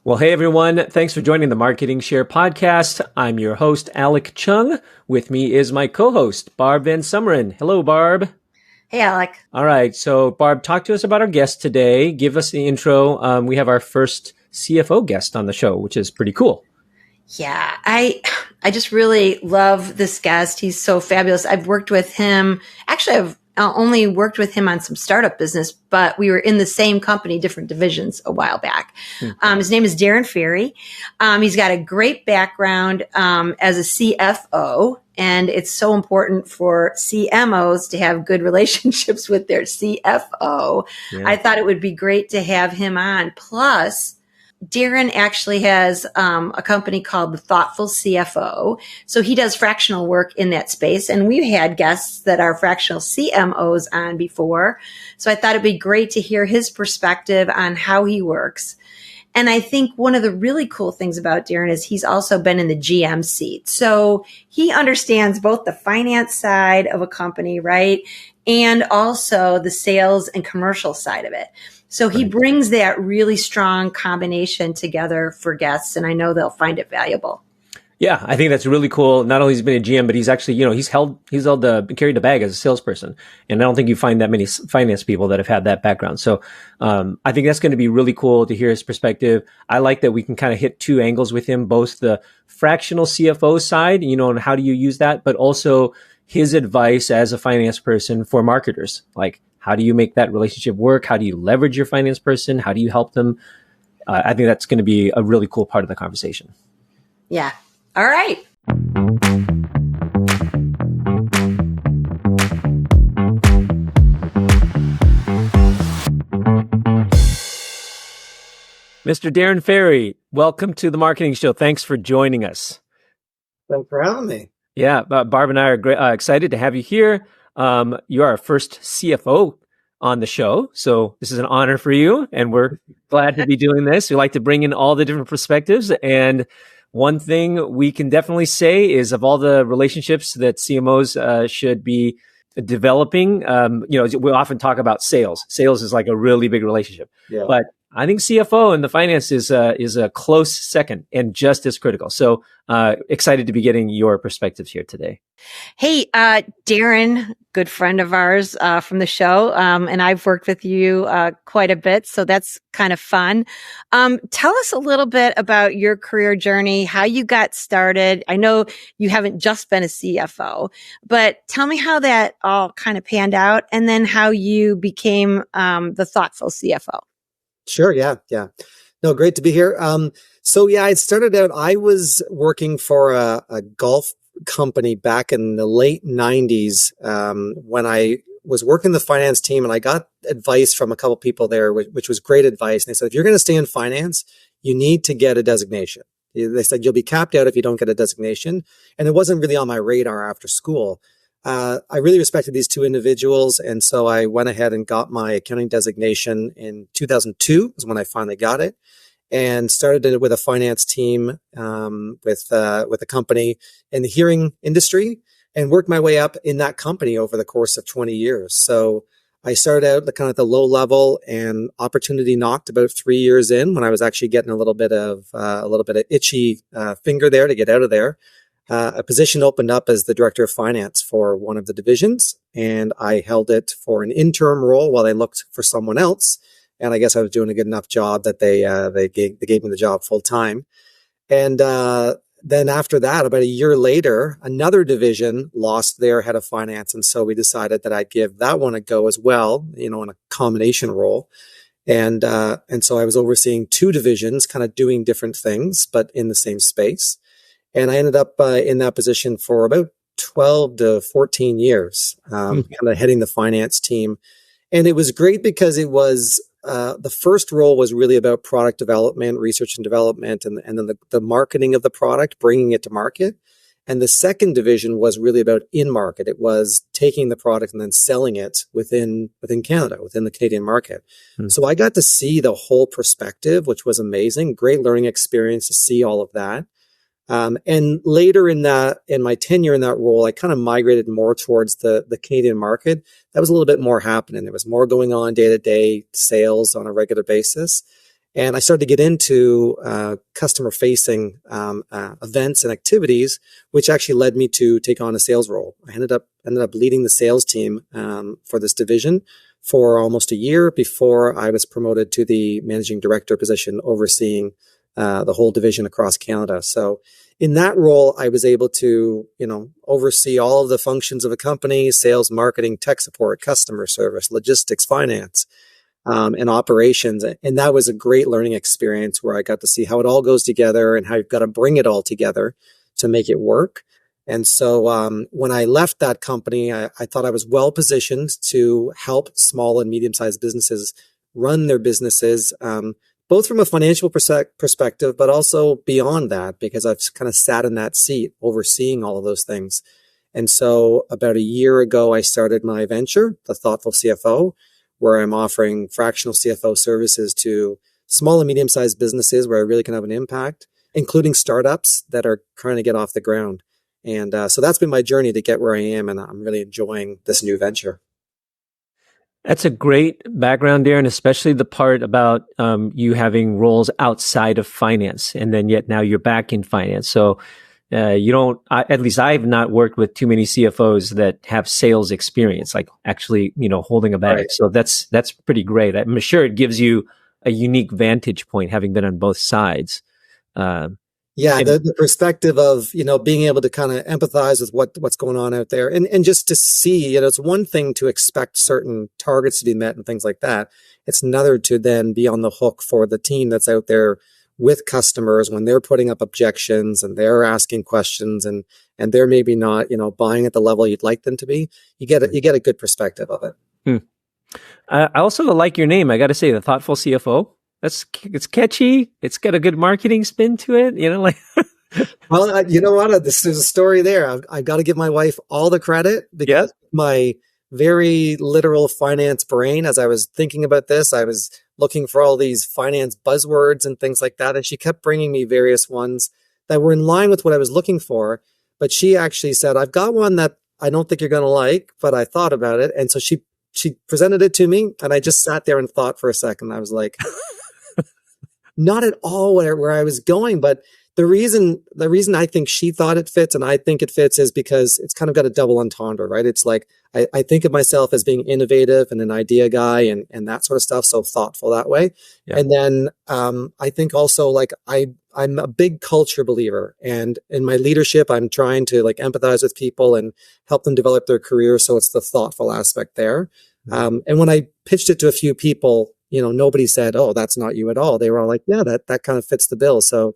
Well, hey everyone. Thanks for joining the Marketing Share podcast. I'm your host, Alec Cheung. With me is my co-host, Barb VanSomeren. Hello, Barb. Hey, Alec. All right. So, Barb, talk to us about our guest today. Give us the intro. We have our first CFO guest on the show, which is pretty cool. Yeah, I just really love this guest. He's so fabulous. I've worked with him. Actually, I've only worked with him on some startup business, but we were in the same company, different divisions a while back. His name is Darren Ferry. He's got a great background as a CFO, and it's so important for CMOs to have good relationships with their CFO. Yeah. I thought it would be great to have him on. Plus, Darren actually has a company called the Thoughtful CFO. So he does fractional work in that space. And we've had guests that are fractional CMOs on before. So I thought it'd be great to hear his perspective on how he works. And I think one of the really cool things about Darren is he's also been in the GM seat. So he understands both the finance side of a company, right? And also the sales and commercial side of it. So he brings that really strong combination together for guests, and I know they'll find it valuable. Yeah, I think that's really cool. Not only has he been a GM, but he's actually, carried the bag as a salesperson. And I don't think you find that many finance people that have had that background. So I think that's going to be really cool to hear his perspective. I like that we can kind of hit two angles with him, both the fractional CFO side, and how do you use that, but also his advice as a finance person for marketers. Like, how do you make that relationship work? How do you leverage your finance person? How do you help them? I think that's going to be a really cool part of the conversation. Yeah. All right. Mr. Darren Ferry, welcome to the Marketing Show. Thanks for joining us. Thanks for having me. Yeah, Barb and I are excited to have you here. You are our first CFO on the show, so this is an honor for you, and we're glad to be doing this. We like to bring in all the different perspectives, and one thing we can definitely say is of all the relationships that CMOs should be developing, we often talk about sales. Sales is like a really big relationship, but I think CFO and the finance is a close second and just as critical. So excited to be getting your perspectives here today. Hey, Darren, good friend of ours from the show, and I've worked with you quite a bit, so that's kind of fun. Tell us a little bit about your career journey, how you got started. I know you haven't just been a CFO, but tell me how that all kind of panned out, and then how you became the thoughtful CFO. Sure. Yeah. No, great to be here. I started out, I was working for a golf company back in the late 90s, when I was working the finance team, and I got advice from a couple people there, which was great advice. And they said, if you're going to stay in finance, you need to get a designation. They said, you'll be capped out if you don't get a designation. And it wasn't really on my radar after school. I really respected these two individuals. And so I went ahead and got my accounting designation in 2002 is when I finally got it, and started it with a finance team, with a company in the hearing industry, and worked my way up in that company over the course of 20 years. So I started out kind of at the low level, and opportunity knocked about 3 years in when I was actually getting a little bit of itchy finger there to get out of there. A position opened up as the director of finance for one of the divisions, and I held it for an interim role while they looked for someone else. And I guess I was doing a good enough job that they gave me the job full time. And then after that, about a year later, another division lost their head of finance, and so we decided that I'd give that one a go as well, in a combination role. And so I was overseeing two divisions, kind of doing different things, but in the same space. And I ended up in that position for about 12 to 14 years, kind of heading the finance team. And it was great because it was the first role was really about product development, research and development, and then the marketing of the product, bringing it to market. And the second division was really about in-market. It was taking the product and then selling it within Canada, within the Canadian market. So I got to see the whole perspective, which was amazing. Great learning experience to see all of that. And later in my tenure in that role, I kind of migrated more towards the Canadian market. That was a little bit more happening. There was more going on day to day sales on a regular basis. And I started to get into customer facing events and activities, which actually led me to take on a sales role. I ended up leading the sales team for this division for almost a year before I was promoted to the managing director position, overseeing the whole division across Canada. So in that role, I was able to, oversee all of the functions of a company: sales, marketing, tech support, customer service, logistics, finance, and operations. And that was a great learning experience where I got to see how it all goes together and how you've got to bring it all together to make it work. And so when I left that company, I thought I was well positioned to help small and medium-sized businesses run their businesses, both from a financial perspective, but also beyond that, because I've kind of sat in that seat overseeing all of those things. And so about a year ago, I started my venture, The Thoughtful CFO, where I'm offering fractional CFO services to small and medium-sized businesses where I really can have an impact, including startups that are trying to get off the ground. And so that's been my journey to get where I am, and I'm really enjoying this new venture. That's a great background, Darren, especially the part about you having roles outside of finance, and then yet now you're back in finance. So you don't, at least I've not worked with too many CFOs that have sales experience, like actually, holding a bag. Right. So that's pretty great. I'm sure it gives you a unique vantage point, having been on both sides. The perspective of, being able to kind of empathize with what's going on out there, and just to see, it's one thing to expect certain targets to be met and things like that. It's another to then be on the hook for the team that's out there with customers when they're putting up objections and they're asking questions and they're maybe not, buying at the level you'd like them to be. You get a good perspective of it. I also like your name. I got to say, The Thoughtful CFO. It's catchy. It's got a good marketing spin to it. Well, you know what? There's a story there. I've got to give my wife all the credit because my very literal finance brain, as I was thinking about this, I was looking for all these finance buzzwords and things like that. And she kept bringing me various ones that were in line with what I was looking for. But she actually said, I've got one that I don't think you're going to like, but I thought about it. And so she presented it to me, and I just sat there and thought for a second. I was like, not at all where I was going, but the reason I think she thought it fits and I think it fits is because it's kind of got a double entendre, right? It's like, I think of myself as being innovative and an idea guy and that sort of stuff. So thoughtful that way. Yeah. And then, I think also I'm a big culture believer, and in my leadership, I'm trying to empathize with people and help them develop their career. So it's the thoughtful aspect there. Mm-hmm. And when I pitched it to a few people, nobody said, "Oh, that's not you at all." They were all like, "Yeah, that kind of fits the bill." So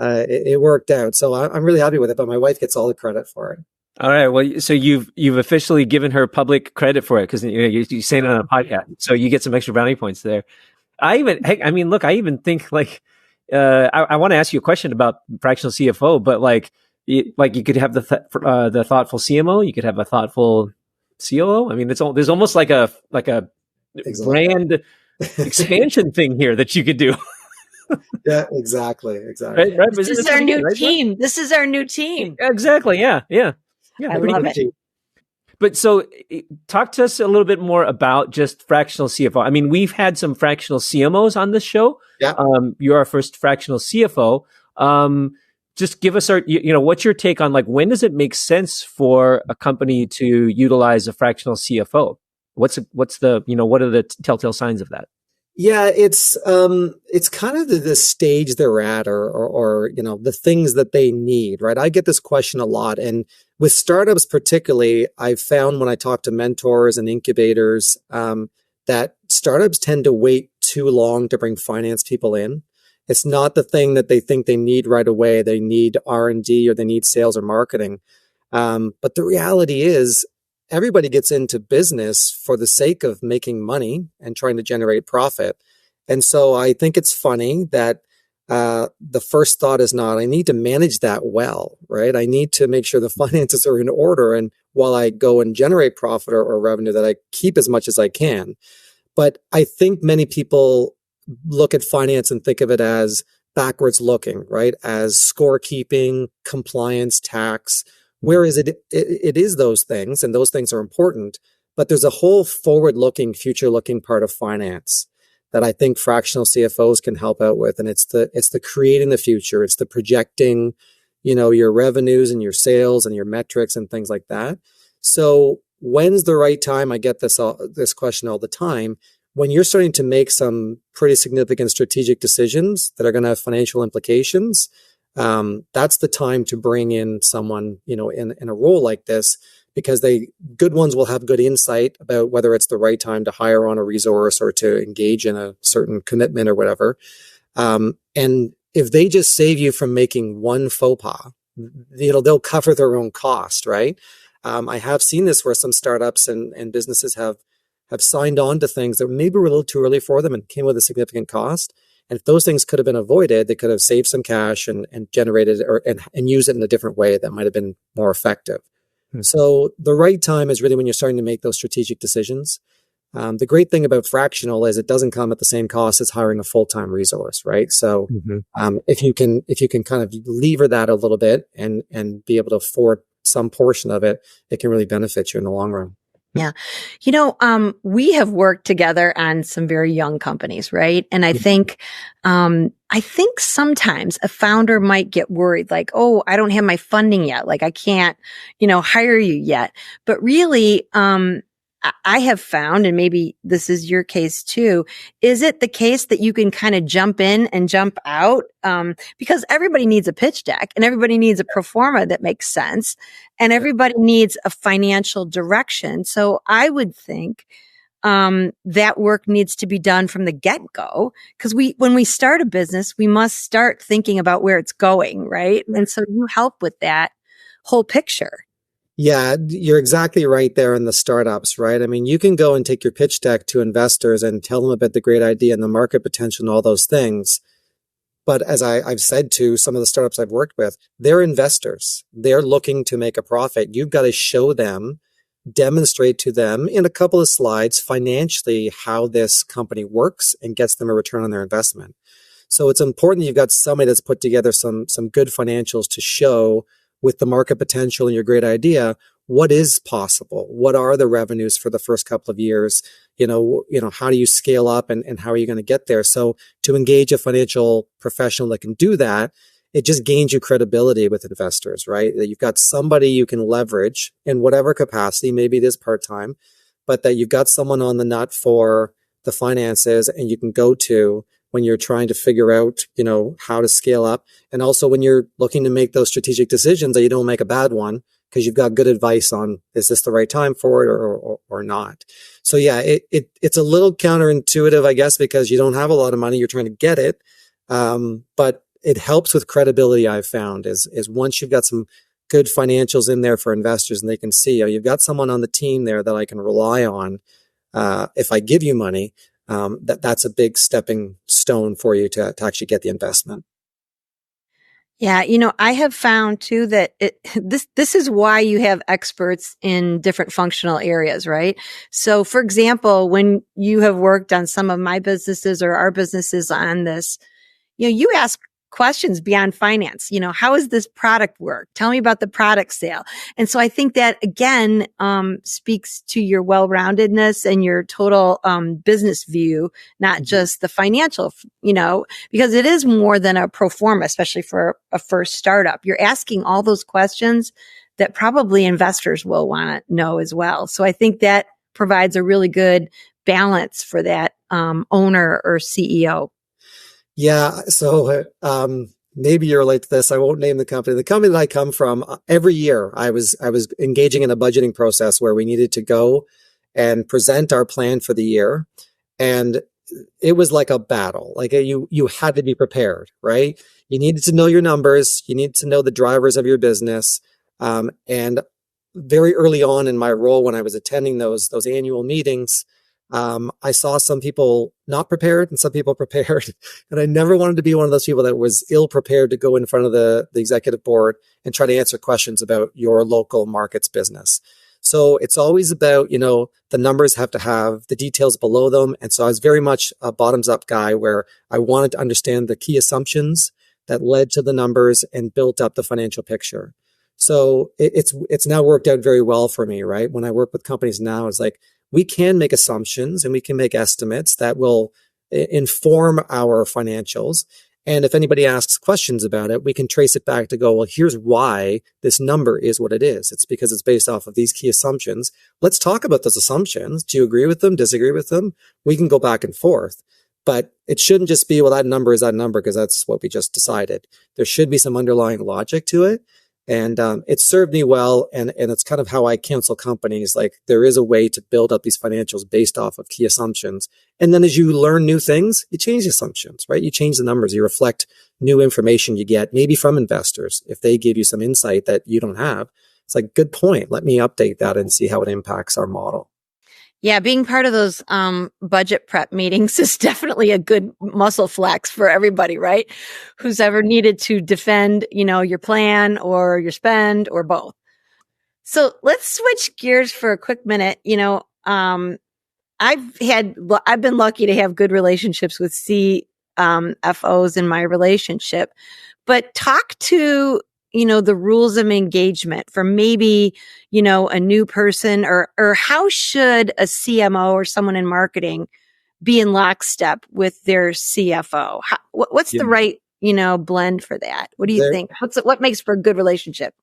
it worked out. So I'm really happy with it. But my wife gets all the credit for it. All right. Well, so you've officially given her public credit for it because you say it on a podcast, so you get some extra brownie points there. I even think I want to ask you a question about fractional CFO, but you could have the thoughtful CMO, you could have a thoughtful COO. I mean, there's almost like a exactly. brand expansion thing here that you could do. Yeah, exactly. Right? This is our new team. Right? This is our new team. Exactly. Yeah. I love it. But so talk to us a little bit more about just fractional CFO. I mean, we've had some fractional CMOs on this show. Yeah. You're our first fractional CFO. Just give us what's your take on when does it make sense for a company to utilize a fractional CFO? What are the telltale signs of that? Yeah, it's kind of the stage they're at or the things that they need, right? I get this question a lot. And with startups particularly, I've found when I talk to mentors and incubators, that startups tend to wait too long to bring finance people in. It's not the thing that they think they need right away. They need R&D or they need sales or marketing. But the reality is, everybody gets into business for the sake of making money and trying to generate profit. And so I think it's funny that the first thought is not, I need to manage that well, right? I need to make sure the finances are in order. And while I go and generate profit or revenue, that I keep as much as I can. But I think many people look at finance and think of it as backwards looking, right? As scorekeeping, compliance, tax. Whereas it is those things, and those things are important, but there's a whole forward-looking, future-looking part of finance that I think fractional CFOs can help out with. And it's the creating the future. It's the projecting, your revenues and your sales and your metrics and things like that. So when's the right time? I get this question all the time. When you're starting to make some pretty significant strategic decisions that are going to have financial implications, that's the time to bring in someone, in a role like this, because good ones will have good insight about whether it's the right time to hire on a resource or to engage in a certain commitment or whatever. And if they just save you from making one faux pas, they'll cover their own cost, right? I have seen this where some startups and businesses have signed on to things that maybe were a little too early for them and came with a significant cost. And if those things could have been avoided, they could have saved some cash and generated and used it in a different way that might have been more effective. So the right time is really when you're starting to make those strategic decisions. The great thing about fractional is it doesn't come at the same cost as hiring a full-time resource, right? So if you can kind of lever that a little bit and be able to afford some portion of it, it can really benefit you in the long run. Yeah. We have worked together on some very young companies, right? And I think sometimes a founder might get worried, like, oh, I don't have my funding yet. Like I can't, hire you yet. But really, I have found, and maybe this is your case too, is it the case that you can kind of jump in and jump out? Because everybody needs a pitch deck and everybody needs a pro forma that makes sense and everybody needs a financial direction. So I would think that work needs to be done from the get-go, because when we start a business, we must start thinking about where it's going, right? And so you help with that whole picture. Yeah, you're exactly right there in the startups, right? I mean, you can go and take your pitch deck to investors and tell them about the great idea and the market potential and all those things. But as I've said to some of the startups I've worked with, they're investors. They're looking to make a profit. You've got to show them, demonstrate to them in a couple of slides financially how this company works and gets them a return on their investment. So it's important that you've got somebody that's put together some good financials to show with the market potential and your great idea, what is possible? What are the revenues for the first couple of years? How do you scale up and how are you going to get there? So to engage a financial professional that can do that, it just gains you credibility with investors, right? That you've got somebody you can leverage in whatever capacity, maybe it is part-time, but that you've got someone on the nut for the finances and you can go to when you're trying to figure out, how to scale up. And also when you're looking to make those strategic decisions that you don't make a bad one because you've got good advice on, is this the right time for it or not? So yeah, it's a little counterintuitive, I guess, because you don't have a lot of money, you're trying to get it. But it helps with credibility, I've found, is once you've got some good financials in there for investors and they can see, you've got someone on the team there that I can rely on. If I give you money, that's a big stepping stone for you to actually get the investment. Yeah, I have found too that this is why you have experts in different functional areas, right? So for example, when you have worked on some of my businesses or our businesses on this, you ask questions beyond finance. How does this product work? Tell me about the product sale. And so I think that again, speaks to your well-roundedness and your total, business view, not just the financial, because it is more than a pro forma, especially for a first startup. You're asking all those questions that probably investors will want to know as well. So I think that provides a really good balance for that, owner or CEO. Yeah. So, maybe you relate to this. I won't name the company. The company that I come from, every year I was engaging in a budgeting process where we needed to go and present our plan for the year. And it was like a battle. Like you had to be prepared, right? You needed to know your numbers. You needed to know the drivers of your business. And very early on in my role, when I was attending those annual meetings, I saw some people not prepared and some people prepared. And I never wanted to be one of those people that was ill prepared to go in front of the executive board and try to answer questions about your local market's business. So it's always about, the numbers have to have the details below them. And so I was very much a bottoms up guy where I wanted to understand the key assumptions that led to the numbers and built up the financial picture. So it's now worked out very well for me, right? When I work with companies now, it's like, we can make assumptions and we can make estimates that will inform our financials. And if anybody asks questions about it, we can trace it back to go, well, here's why this number is what it is. It's because it's based off of these key assumptions. Let's talk about those assumptions. Do you agree with them? Disagree with them? We can go back and forth. But it shouldn't just be, well, that number is that number because that's what we just decided. There should be some underlying logic to it. And it served me well. And it's kind of how I counsel companies. Like, there is a way to build up these financials based off of key assumptions. And then as you learn new things, you change the assumptions, right? You change the numbers. You reflect new information you get, maybe from investors. If they give you some insight that you don't have, it's like, good point. Let me update that and see how it impacts our model. Yeah, being part of those budget prep meetings is definitely a good muscle flex for everybody, right? Who's ever needed to defend, your plan or your spend or both. So let's switch gears for a quick minute. I've been lucky to have good relationships with CFOs in my relationship, but talk to the rules of engagement for maybe, a new person or how should a CMO or someone in marketing be in lockstep with their CFO? What's the right, blend for that? What do you think? What makes for a good relationship?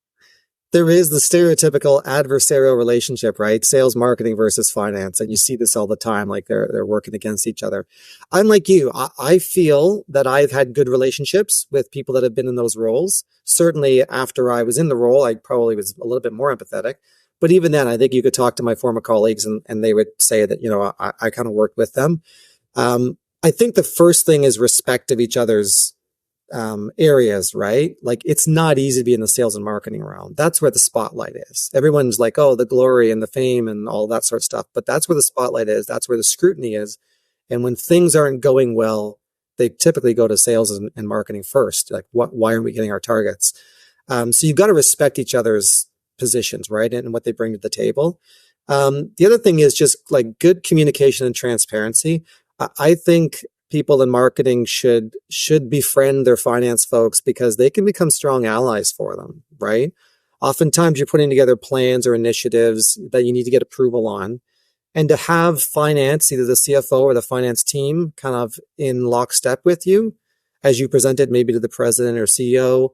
There is the stereotypical adversarial relationship, right? Sales, marketing versus finance. And you see this all the time, like they're working against each other. I'm like you. I feel that I've had good relationships with people that have been in those roles. Certainly after I was in the role, I probably was a little bit more empathetic. But even then, I think you could talk to my former colleagues and they would say that, I kind of worked with them. I think the first thing is respect of each other's areas, right? Like, it's not easy to be in the sales and marketing realm. That's where the spotlight is. Everyone's like, oh, the glory and the fame and all that sort of stuff. But that's where the spotlight is. That's where the scrutiny is. And when things aren't going well, they typically go to sales and marketing first. Like, why aren't we getting our targets? So you've got to respect each other's positions, right? And what they bring to the table. The other thing is just like good communication and transparency. I think people in marketing should befriend their finance folks because they can become strong allies for them, right? Oftentimes you're putting together plans or initiatives that you need to get approval on. And to have finance, either the CFO or the finance team, kind of in lockstep with you as you present it maybe to the president or CEO,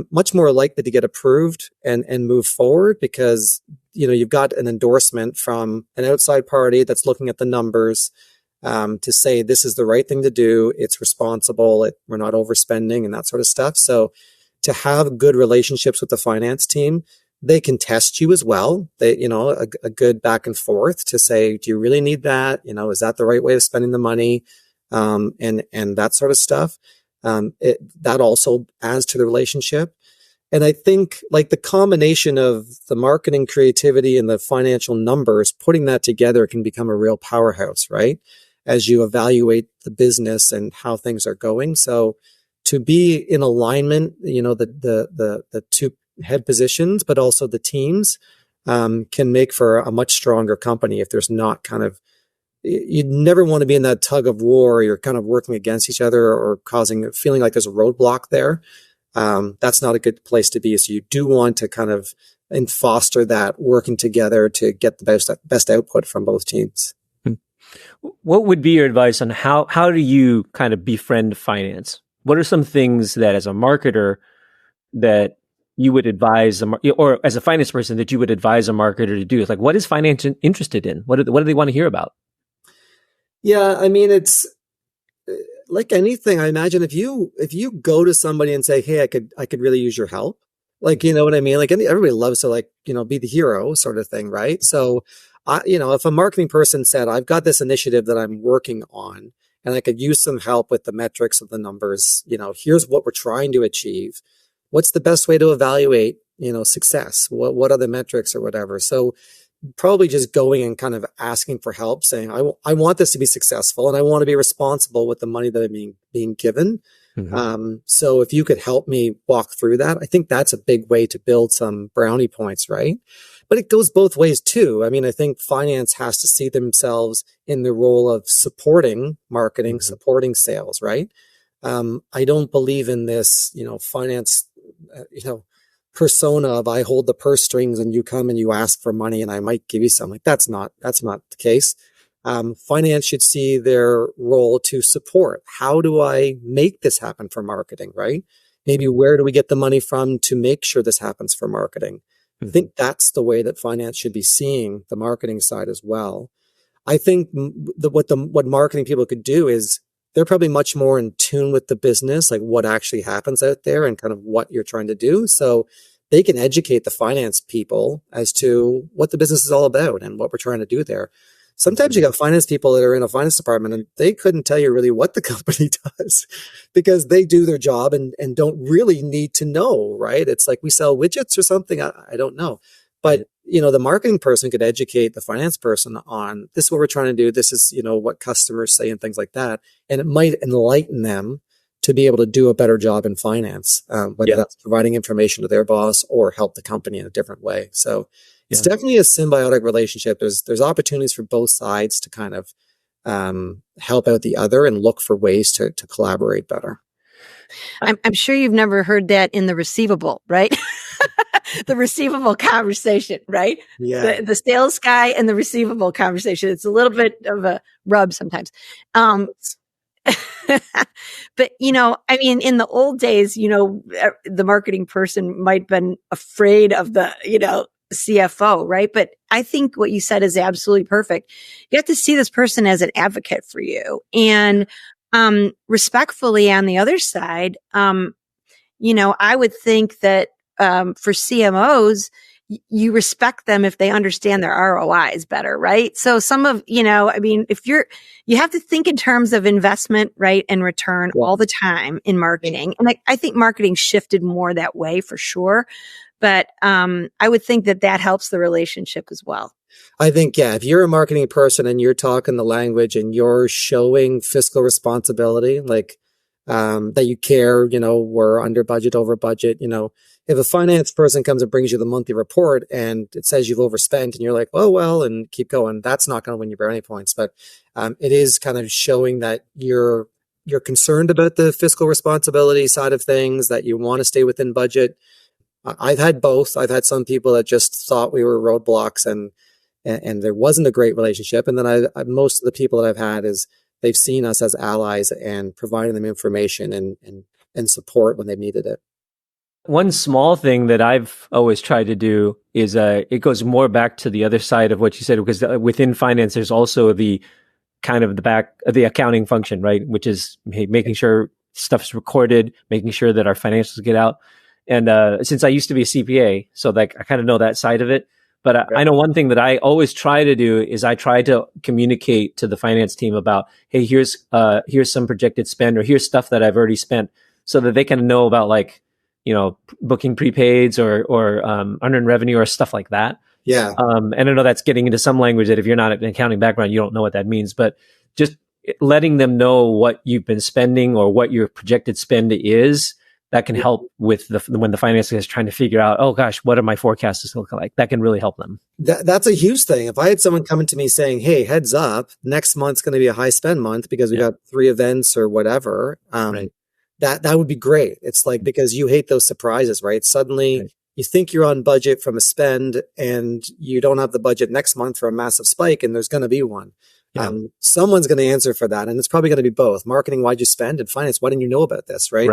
much more likely to get approved and move forward because, you've got an endorsement from an outside party that's looking at the numbers, to say this is the right thing to do. It's responsible. We're not overspending and that sort of stuff. So to have good relationships with the finance team, they can test you as well. They, a good back and forth to say, do you really need that? Is that the right way of spending the money? And that sort of stuff. That also adds to the relationship. And I think like the combination of the marketing creativity and the financial numbers, putting that together can become a real powerhouse, right? As you evaluate the business and how things are going. So to be in alignment, the two head positions, but also the teams, can make for a much stronger company if there's not kind of, you'd never want to be in that tug of war. You're kind of working against each other or feeling like there's a roadblock there. That's not a good place to be. So you do want to kind of and foster that working together to get the best output from both teams. What would be your advice on how do you kind of befriend finance? What are some things that as a marketer that you would advise, or as a finance person that you would advise a marketer to do? It's like, what is finance interested in? What do they want to hear about? Yeah, I mean, it's like anything. I imagine if you go to somebody and say, hey, I could really use your help. Like, you know what I mean? Like everybody loves to be the hero sort of thing, right? So if a marketing person said, I've got this initiative that I'm working on and I could use some help with the metrics of the numbers, here's what we're trying to achieve. What's the best way to evaluate, success? What are the metrics or whatever? So probably just going and kind of asking for help, saying, I want this to be successful and I want to be responsible with the money that I'm being given. Mm-hmm. So if you could help me walk through that, I think that's a big way to build some brownie points, right? But it goes both ways too. I mean, I think finance has to see themselves in the role of supporting marketing, mm-hmm. supporting sales, right? I don't believe in this, finance, persona of I hold the purse strings and you come and you ask for money and I might give you some. Like that's not the case. Finance should see their role to support. How do I make this happen for marketing, right? Maybe where do we get the money from to make sure this happens for marketing? I think that's the way that finance should be seeing the marketing side as well. I think what marketing people could do is they're probably much more in tune with the business, like what actually happens out there and kind of what you're trying to do. So they can educate the finance people as to what the business is all about and what we're trying to do there. Sometimes you got finance people that are in a finance department and they couldn't tell you really what the company does because they do their job and don't really need to know, right? It's like we sell widgets or something. I don't know. But, the marketing person could educate the finance person on this is what we're trying to do. This is, what customers say and things like that. And it might enlighten them to be able to do a better job in finance, whether that's providing information to their boss or help the company in a different way. So it's definitely a symbiotic relationship. There's opportunities for both sides to kind of help out the other and look for ways to collaborate better. I'm sure you've never heard that in the receivable, right? The receivable conversation, right? Yeah. The sales guy and the receivable conversation. It's a little bit of a rub sometimes. But, in the old days, the marketing person might have been afraid of the, CFO, right? But I think what you said is absolutely perfect. You have to see this person as an advocate for you. And respectfully on the other side, I would think that for CMOs, you respect them if they understand their ROIs better, right? So if you have to think in terms of investment, right, and return all the time in marketing. And I think marketing shifted more that way for sure. But I would think that helps the relationship as well. I think, if you're a marketing person and you're talking the language and you're showing fiscal responsibility, like that you care, we're under budget, over budget, if a finance person comes and brings you the monthly report and it says you've overspent and you're like, oh, well, and keep going, that's not going to win you brownie points. But it is kind of showing that you're concerned about the fiscal responsibility side of things, that you want to stay within budget. I've had both. I've had some people that just thought we were roadblocks and there wasn't a great relationship. And then most of the people that I've had is they've seen us as allies and providing them information and support when they needed it. One small thing that I've always tried to do is it goes more back to the other side of what you said, because within finance, there's also the kind of the accounting function, right? Which is making sure stuff's recorded, making sure that our financials get out. And since I used to be a CPA, so I kind of know that side of it. But I know one thing that I always try to do is I try to communicate to the finance team about, hey, here's some projected spend, or here's stuff that I've already spent, so that they can know about booking prepaids or unearned revenue or stuff like that. Yeah. And I know that's getting into some language that if you're not an accounting background, you don't know what that means, but just letting them know what you've been spending or what your projected spend is, that can help with when the finance is trying to figure out, oh gosh, what are my forecasts look like? That can really help them. That's a huge thing. If I had someone coming to me saying, hey, heads up, next month's going to be a high spend month because we got 3 events or whatever, right. That would be great. It's like, because you hate those surprises, right? Suddenly you think you're on budget from a spend and you don't have the budget next month for a massive spike, and there's going to be one. Yeah. Someone's going to answer for that. And it's probably going to be both marketing. Why'd you spend? And finance. Why didn't you know about this? Right.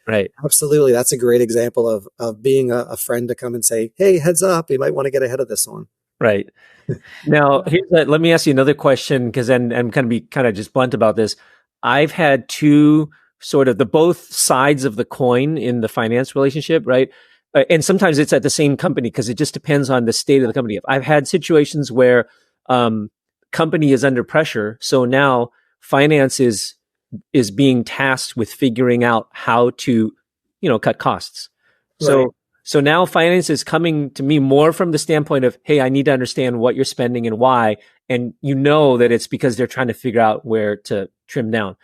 Right. Absolutely. That's a great example of being a friend to come and say, hey, heads up, you might want to get ahead of this one. Right. Now, let me ask you another question, because I'm going to be kind of just blunt about this. I've had two sort of the both sides of the coin in the finance relationship, right? And sometimes it's at the same company, because it just depends on the state of the company. I've had situations where company is under pressure. So now finance is being tasked with figuring out how to, cut costs. Right. So now finance is coming to me more from the standpoint of, hey, I need to understand what you're spending and why. And that it's because they're trying to figure out where to trim down.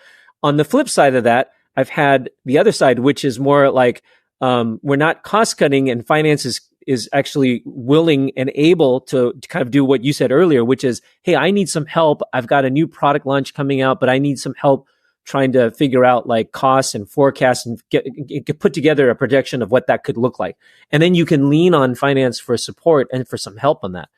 On the flip side of that, I've had the other side, which is more like, we're not cost cutting, and finance is actually willing and able to kind of do what you said earlier, which is, hey, I need some help. I've got a new product launch coming out, but I need some help trying to figure out like costs and forecasts and get put together a projection of what that could look like. And then you can lean on finance for support and for some help on that.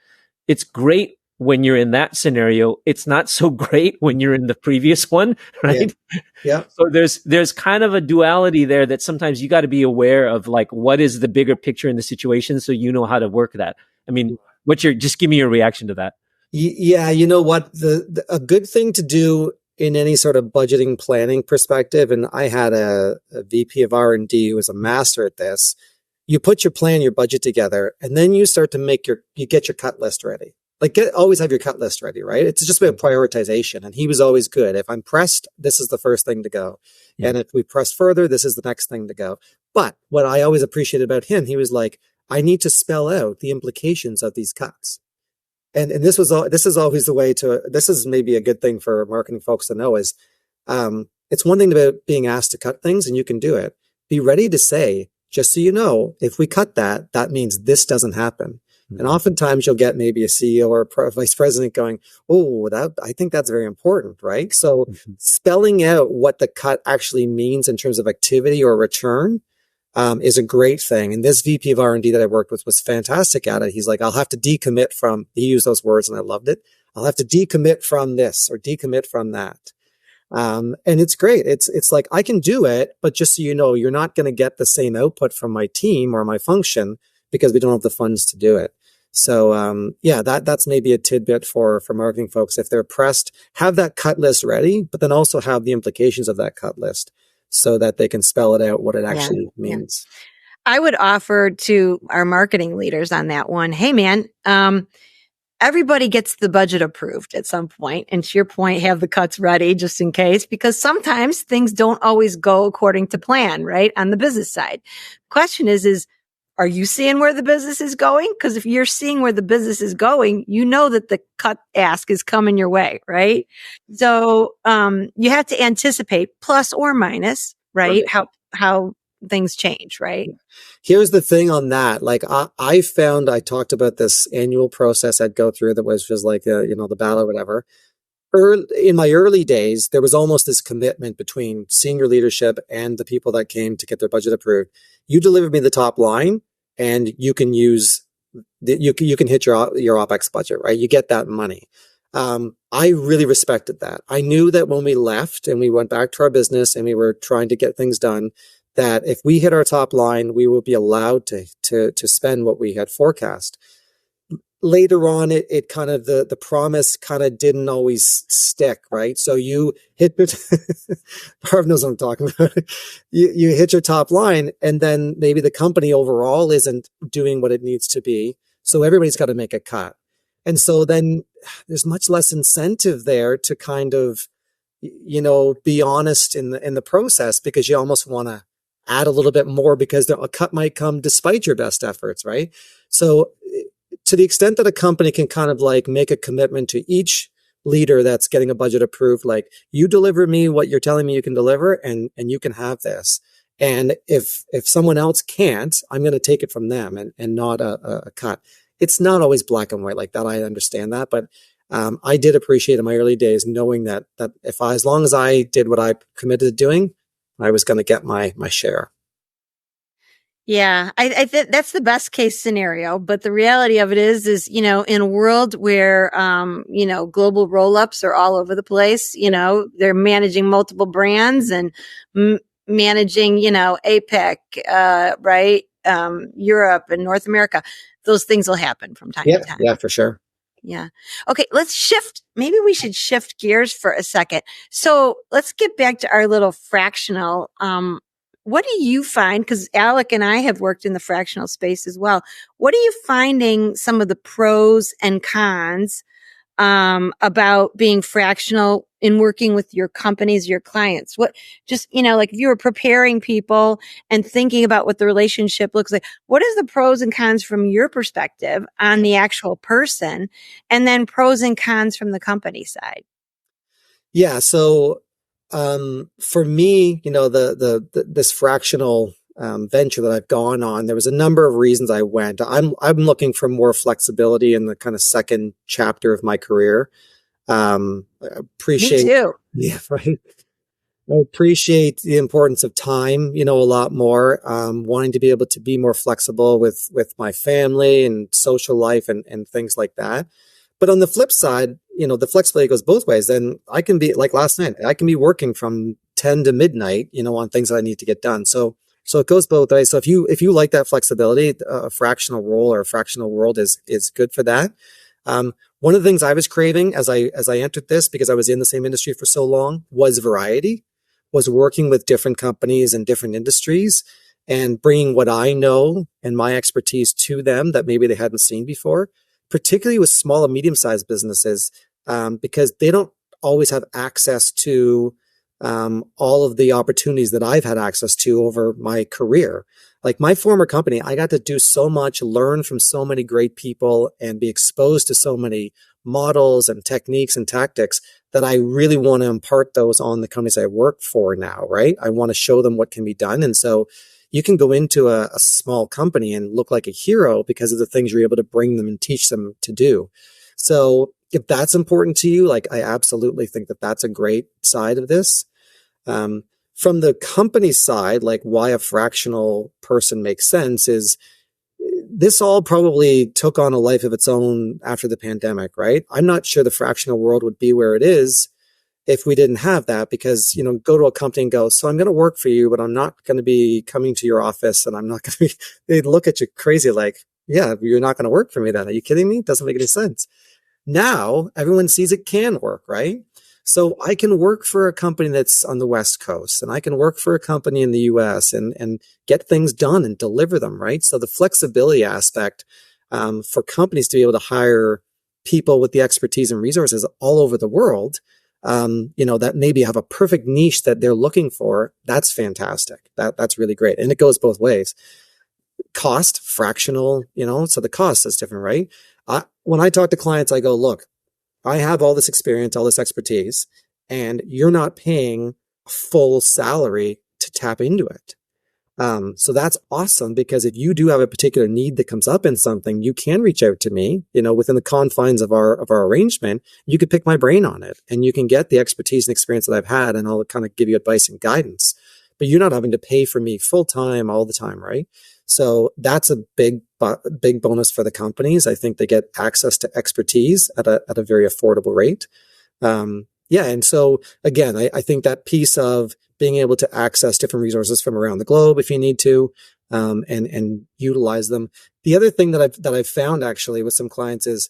It's great when you're in that scenario, it's not so great when you're in the previous one, right? Yeah. So there's kind of a duality there that sometimes you got to be aware of, like, what is the bigger picture in the situation so you know how to work that. I mean, just give me your reaction to that. Yeah, you know what? A good thing to do in any sort of budgeting planning perspective, and I had a VP of R&D who was a master at this. You put your plan, your budget together, and then you start to you get your cut list ready. Like, always have your cut list ready, right? It's just about prioritization. And he was always good. If I'm pressed, this is the first thing to go. Yeah. And if we press further, this is the next thing to go. But what I always appreciated about him, he was like, I need to spell out the implications of these cuts. And this is always the way this is maybe a good thing for marketing folks to know is, it's one thing about being asked to cut things and you can do it. Be ready to say, just so you know, if we cut that, that means this doesn't happen. And oftentimes you'll get maybe a CEO or a vice president going, oh, I think that's very important, right? So spelling out what the cut actually means in terms of activity or return is a great thing. And this VP of R&D that I worked with was fantastic at it. He's like, I'll have to decommit from, he used those words and I loved it. I'll have to decommit from this or decommit from that. And it's great. It's like, I can do it, but just so you know, you're not going to get the same output from my team or my function because we don't have the funds to do it. So, that's maybe a tidbit for marketing folks. If they're pressed, have that cut list ready, but then also have the implications of that cut list so that they can spell it out what it actually means. I would offer to our marketing leaders on that one, hey man, everybody gets the budget approved at some point. And to your point, have the cuts ready just in case, because sometimes things don't always go according to plan, right? On the business side. Question is, are you seeing where the business is going? Because if you're seeing where the business is going, you know that the cut ask is coming your way, right? So, you have to anticipate plus or minus, right? How things change, right? Here's the thing on that. Like I found, I talked about this annual process I'd go through that was just like, the battle or whatever. In my early days, there was almost this commitment between senior leadership and the people that came to get their budget approved. You deliver me the top line and you can use, you can hit your OpEx budget, right? You get that money. I really respected that. I knew that when we left and we went back to our business and we were trying to get things done, that if we hit our top line, we will be allowed to spend what we had forecast. Later on, it kind of, the promise kind of didn't always stick, right? So you hit, Barb knows what I'm talking about. You hit your top line and then maybe the company overall isn't doing what it needs to be. So everybody's got to make a cut. And so then there's much less incentive there to kind of, be honest in the process, because you almost want to add a little bit more because a cut might come despite your best efforts, right? So to the extent that a company can kind of like make a commitment to each leader that's getting a budget approved, like, you deliver me what you're telling me you can deliver and you can have this. And if someone else can't, I'm going to take it from them and not a cut. It's not always black and white like that. I understand that, but I did appreciate in my early days knowing that as long as I did what I committed to doing, I was going to get my share. Yeah, I think that's the best case scenario. But the reality of it is, in a world where, global roll-ups are all over the place, they're managing multiple brands and managing, APEC, right? Europe and North America. Those things will happen from time to time. Yeah, for sure. Yeah. Okay. Let's shift. Maybe we should shift gears for a second. So let's get back to our little fractional. What do you find? Because Alec and I have worked in the fractional space as well. What are you finding some of the pros and cons about being fractional in working with your companies, your clients? What just, like if you were preparing people and thinking about what the relationship looks like, what is the pros and cons from your perspective on the actual person, and then pros and cons from the company side? Yeah. So, for me, this fractional venture that I've gone on, there was a number of reasons I went. I'm looking for more flexibility in the kind of second chapter of my career. Appreciate, me too. Yeah, right. I appreciate the importance of time, a lot more. Wanting to be able to be more flexible with my family and social life and things like that. But on the flip side, the flexibility goes both ways. Then I can be like last night, I can be working from 10 to midnight, on things that I need to get done. So it goes both ways. So if you like that flexibility, a fractional role or a fractional world is good for that. One of the things I was craving as I entered this, because I was in the same industry for so long, was variety, was working with different companies and different industries and bringing what I know and my expertise to them that maybe they hadn't seen before, particularly with small and medium-sized businesses, because they don't always have access to all of the opportunities that I've had access to over my career. Like my former company, I got to do so much, learn from so many great people, and be exposed to so many models and techniques and tactics that I really want to impart those on the companies I work for now, right? I want to show them what can be done. And so you can go into a small company and look like a hero because of the things you're able to bring them and teach them to do. So if that's important to you, like I absolutely think that that's a great side of this. From the company side, like why a fractional person makes sense is this all probably took on a life of its own after the pandemic, right? I'm not sure the fractional world would be where it is if we didn't have that, because, go to a company and go, so I'm going to work for you, but I'm not going to be coming to your office, and I'm not going to be, they'd look at you crazy like, yeah, you're not going to work for me then. Are you kidding me? It doesn't make any sense. Now everyone sees it can work, right? So I can work for a company that's on the West Coast, and I can work for a company in the US and get things done and deliver them, right? So the flexibility aspect for companies to be able to hire people with the expertise and resources all over the world, that maybe have a perfect niche that they're looking for, that's fantastic. That's really great. And it goes both ways. Cost, fractional, so the cost is different, right? When I talk to clients, I go, look, I have all this experience, all this expertise, and you're not paying a full salary to tap into it. So that's awesome, because if you do have a particular need that comes up in something, you can reach out to me, within the confines of our arrangement. You could pick my brain on it, and you can get the expertise and experience that I've had, and I'll kind of give you advice and guidance, but you're not having to pay for me full time all the time. Right. So that's a big bonus for the companies. I think they get access to expertise at a very affordable rate. And so again, I think that piece of being able to access different resources from around the globe if you need to, and utilize them. The other thing that I've found actually with some clients is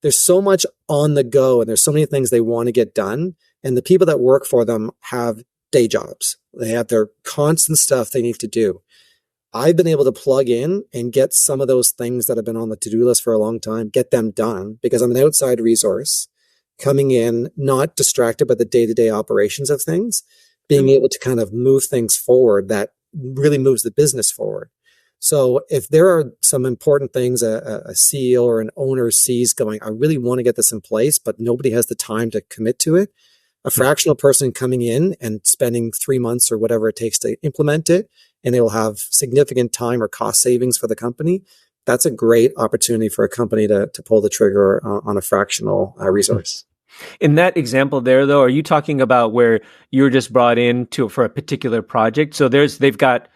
there's so much on the go, and there's so many things they want to get done, and the people that work for them have day jobs. They have their constant stuff they need to do. I've been able to plug in and get some of those things that have been on the to-do list for a long time, get them done, because I'm an outside resource coming in, not distracted by the day-to-day operations of things, being able to kind of move things forward that really moves the business forward. So if there are some important things a CEO or an owner sees going, I really want to get this in place, but nobody has the time to commit to it, a fractional person coming in and spending 3 months or whatever it takes to implement it, and they will have significant time or cost savings for the company. That's a great opportunity for a company to pull the trigger on a fractional resource. In that example there, though, are you talking about where you're just brought in for a particular project? So they've got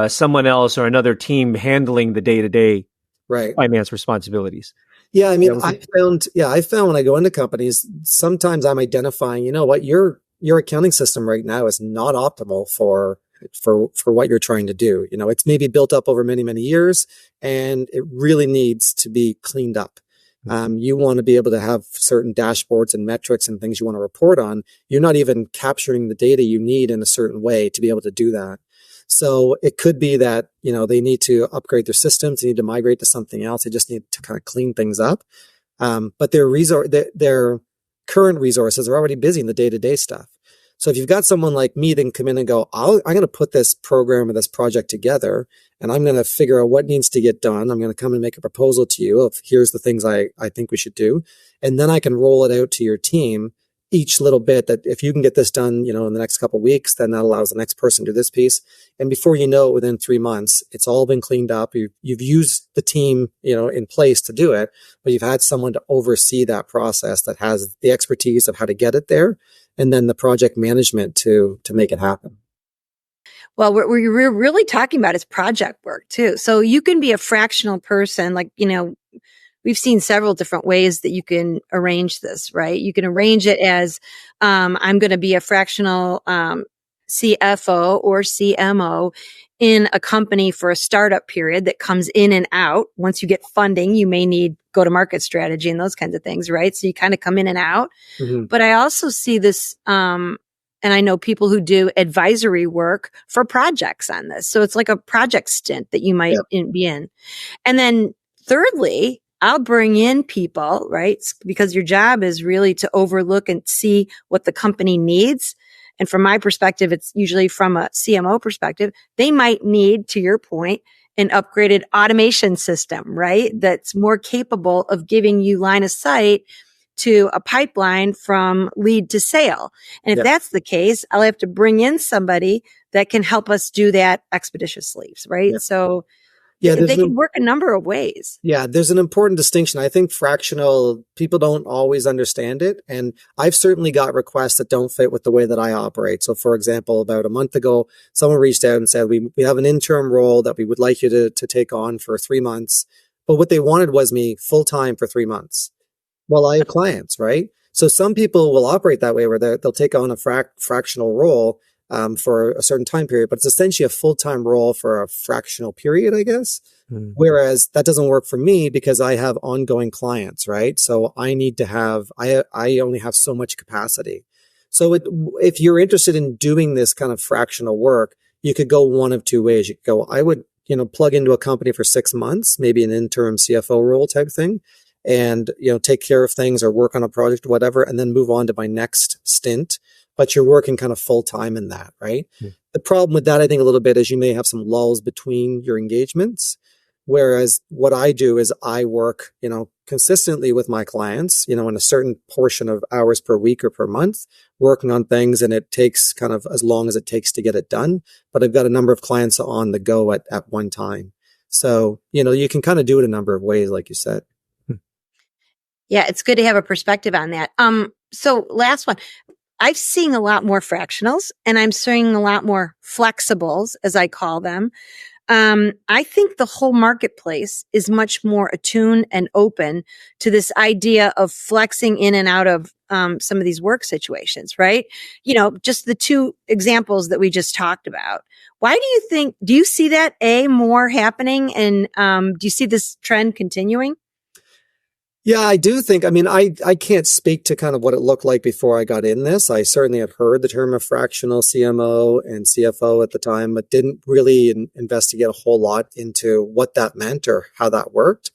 someone else or another team handling the day-to-day finance responsibilities. Yeah, I mean, I found when I go into companies, sometimes I'm identifying, your accounting system right now is not optimal for what you're trying to do. It's maybe built up over many, many years, and it really needs to be cleaned up. You want to be able to have certain dashboards and metrics and things you want to report on. You're not even capturing the data you need in a certain way to be able to do that. So it could be that, they need to upgrade their systems. They need to migrate to something else. They just need to kind of clean things up. But their current resources are already busy in the day-to-day stuff. So if you've got someone like me that can come in and go, I'm going to put this program or this project together, and I'm going to figure out what needs to get done. I'm going to come and make a proposal to you of here's the things I think we should do. And then I can roll it out to your team, each little bit, that if you can get this done, in the next couple of weeks, then that allows the next person to do this piece. And before you know it, within 3 months, it's all been cleaned up. You've used the team, in place to do it, but you've had someone to oversee that process that has the expertise of how to get it there, and then the project management to make it happen. Well, what we're really talking about is project work too. So you can be a fractional person, like, we've seen several different ways that you can arrange this, right? You can arrange it as, I'm going to be a fractional, CFO or CMO in a company for a startup period that comes in and out. Once you get funding, you may need go to market strategy and those kinds of things, right? So you kind of come in and out. Mm-hmm. But I also see this, and I know people who do advisory work for projects on this. So it's like a project stint that you might be in. And then thirdly, I'll bring in people, right? Because your job is really to overlook and see what the company needs. And from my perspective, it's usually from a CMO perspective, they might need, to your point, an upgraded automation system, right? That's more capable of giving you line of sight to a pipeline from lead to sale. And if that's the case, I'll have to bring in somebody that can help us do that expeditiously, right? So they can work a number of ways. Yeah, there's an important distinction. I think fractional, people don't always understand it. And I've certainly got requests that don't fit with the way that I operate. So for example, about a month ago, someone reached out and said, we have an interim role that we would like you to take on for 3 months. But what they wanted was me full-time for 3 months. Well, I have clients, right? So some people will operate that way where they'll take on a fractional role for a certain time period, but it's essentially a full-time role for a fractional period, I guess. Mm. Whereas that doesn't work for me because I have ongoing clients, right? So I need to have, I only have so much capacity. So if you're interested in doing this kind of fractional work, you could go one of two ways. You could go, I would, plug into a company for 6 months, maybe an interim CFO role type thing, and, take care of things or work on a project or whatever, and then move on to my next stint. But you're working kind of full time in that, right? Mm. The problem with that, I think, a little bit is you may have some lulls between your engagements. Whereas what I do is I work, consistently with my clients, in a certain portion of hours per week or per month, working on things. And it takes kind of as long as it takes to get it done. But I've got a number of clients on the go at one time. So, you can kind of do it a number of ways, like you said. Yeah, it's good to have a perspective on that. So last one. I've seen a lot more fractionals and I'm seeing a lot more flexibles, as I call them. I think the whole marketplace is much more attuned and open to this idea of flexing in and out of some of these work situations, right? Just the two examples that we just talked about. Why do you see that more happening? And do you see this trend continuing? Yeah, I do think, I can't speak to kind of what it looked like before I got in this. I certainly had heard the term of fractional CMO and CFO at the time, but didn't really investigate a whole lot into what that meant or how that worked.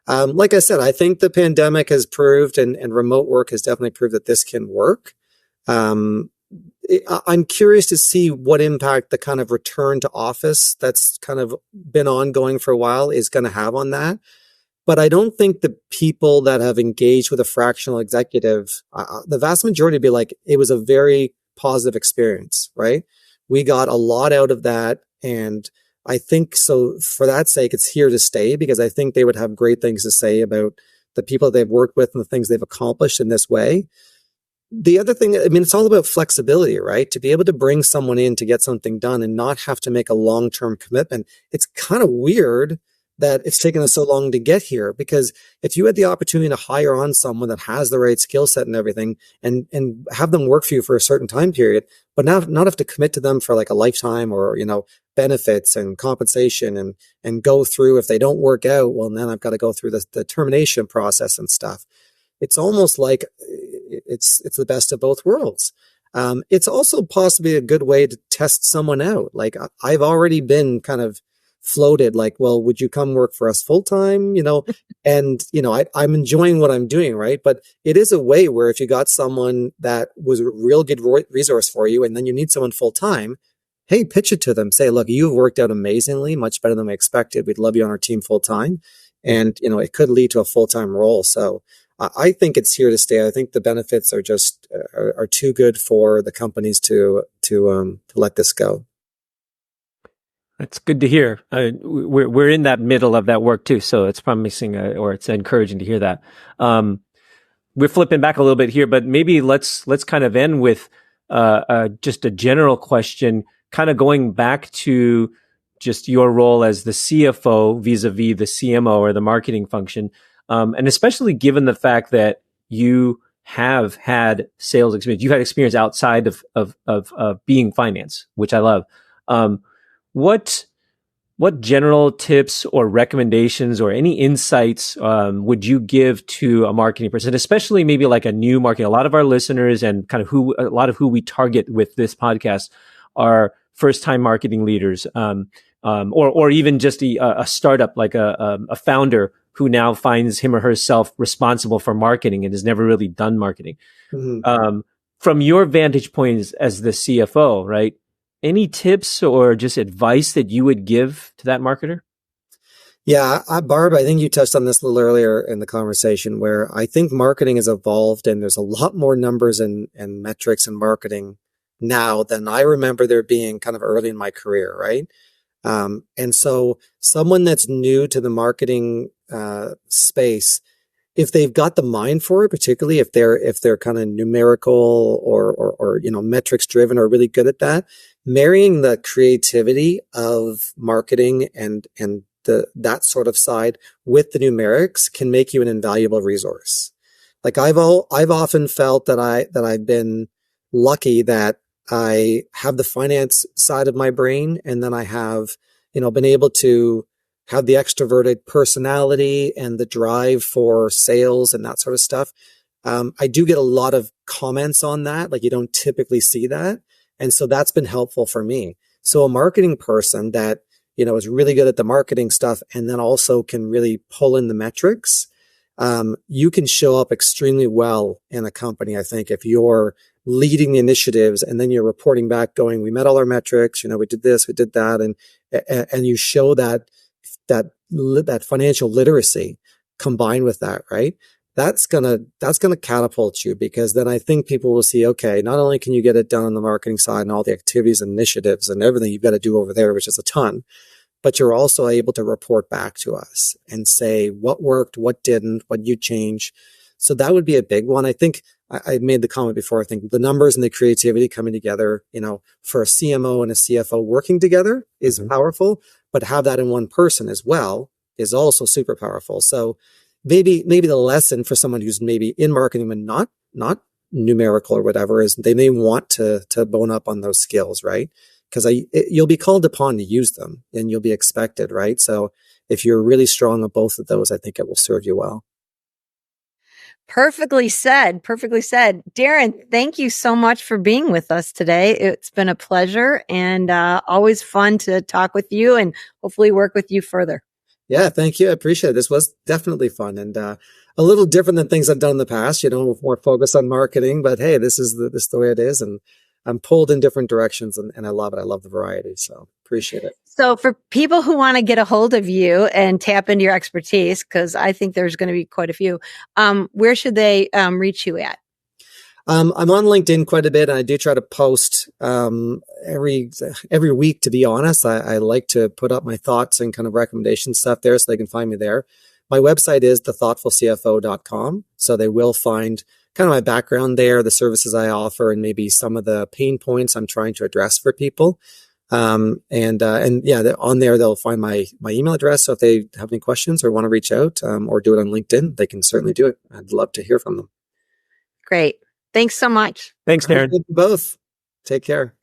Like I said, I think the pandemic has proved and remote work has definitely proved that this can work. I'm curious to see what impact the kind of return to office that's kind of been ongoing for a while is going to have on that. But I don't think the people that have engaged with a fractional executive, the vast majority would be like, it was a very positive experience, right? We got a lot out of that. And I think so for that sake, it's here to stay because I think they would have great things to say about the people they've worked with and the things they've accomplished in this way. The other thing, it's all about flexibility, right? To be able to bring someone in to get something done and not have to make a long-term commitment. It's kind of weird that it's taken us so long to get here, because if you had the opportunity to hire on someone that has the right skill set and everything and have them work for you for a certain time period, but not have to commit to them for like a lifetime or, benefits and compensation and go through, if they don't work out, well, then I've got to go through the termination process and stuff. It's almost like it's the best of both worlds. It's also possibly a good way to test someone out. Like I've already been kind of floated like, well, would you come work for us full time? And, I'm enjoying what I'm doing. Right. But it is a way where if you got someone that was a real good resource for you and then you need someone full time, hey, pitch it to them. Say, look, you've worked out amazingly, much better than we expected. We'd love you on our team full time. And, it could lead to a full time role. So I think it's here to stay. I think the benefits are just are too good for the companies to let this go. That's good to hear. We're in that middle of that work too, so it's promising, or it's encouraging to hear that. We're flipping back a little bit here, but maybe let's kind of end with just a general question, kind of going back to just your role as the CFO vis-a-vis the CMO or the marketing function. And especially given the fact that you have had sales experience, you've had experience outside of being finance, which I love. What general tips or recommendations or any insights would you give to a marketing person, especially maybe like a new marketing? A lot of our listeners and kind of a lot of who we target with this podcast are first-time marketing leaders, or even just a startup, like a founder who now finds him or herself responsible for marketing and has never really done marketing. Mm-hmm. From your vantage point as the CFO, right? Any tips or just advice that you would give to that marketer? Yeah, Barb, I think you touched on this a little earlier in the conversation, where I think marketing has evolved and there's a lot more numbers and metrics in marketing now than I remember there being kind of early in my career, right? And so someone that's new to the marketing space, if they've got the mind for it, particularly if they're kind of numerical or metrics driven or really good at that, marrying the creativity of marketing and that sort of side with the numerics can make you an invaluable resource. Like I've often felt that I've been lucky that I have the finance side of my brain, and then I have, been able to have the extroverted personality and the drive for sales and that sort of stuff. I do get a lot of comments on that. Like you don't typically see that. And so that's been helpful for me. So a marketing person that, is really good at the marketing stuff and then also can really pull in the metrics, you can show up extremely well in a company, I think, if you're leading the initiatives and then you're reporting back going, we met all our metrics, we did this, we did that. And you show that financial literacy combined with that, right? That's gonna catapult you, because then I think people will see, okay, not only can you get it done on the marketing side and all the activities and initiatives and everything you've got to do over there, which is a ton, but you're also able to report back to us and say what worked, what didn't, what you change. So that would be a big one. I think I made the comment before. I think the numbers and the creativity coming together, for a CMO and a CFO working together is powerful, but have that in one person as well is also super powerful. So maybe the lesson for someone who's maybe in marketing but not numerical or whatever is they may want to bone up on those skills, right? Because you'll be called upon to use them and you'll be expected, right? So if you're really strong on both of those, I think it will serve you well. Perfectly said. Perfectly said. Darren, thank you so much for being with us today. It's been a pleasure and always fun to talk with you and hopefully work with you further. Yeah, thank you. I appreciate it. This was definitely fun and a little different than things I've done in the past, more focused on marketing, but hey, this is the way it is. And I'm pulled in different directions and I love it. I love the variety. So appreciate it. So for people who want to get a hold of you and tap into your expertise, because I think there's going to be quite a few, where should they reach you at? I'm on LinkedIn quite a bit, and I do try to post every week, to be honest. I like to put up my thoughts and kind of recommendation stuff there so they can find me there. My website is thethoughtfulcfo.com. So they will find kind of my background there, the services I offer, and maybe some of the pain points I'm trying to address for people. On there, they'll find my email address. So if they have any questions or want to reach out, or do it on LinkedIn, they can certainly do it. I'd love to hear from them. Great. Thanks so much. Thanks, Darren. Both. Take care.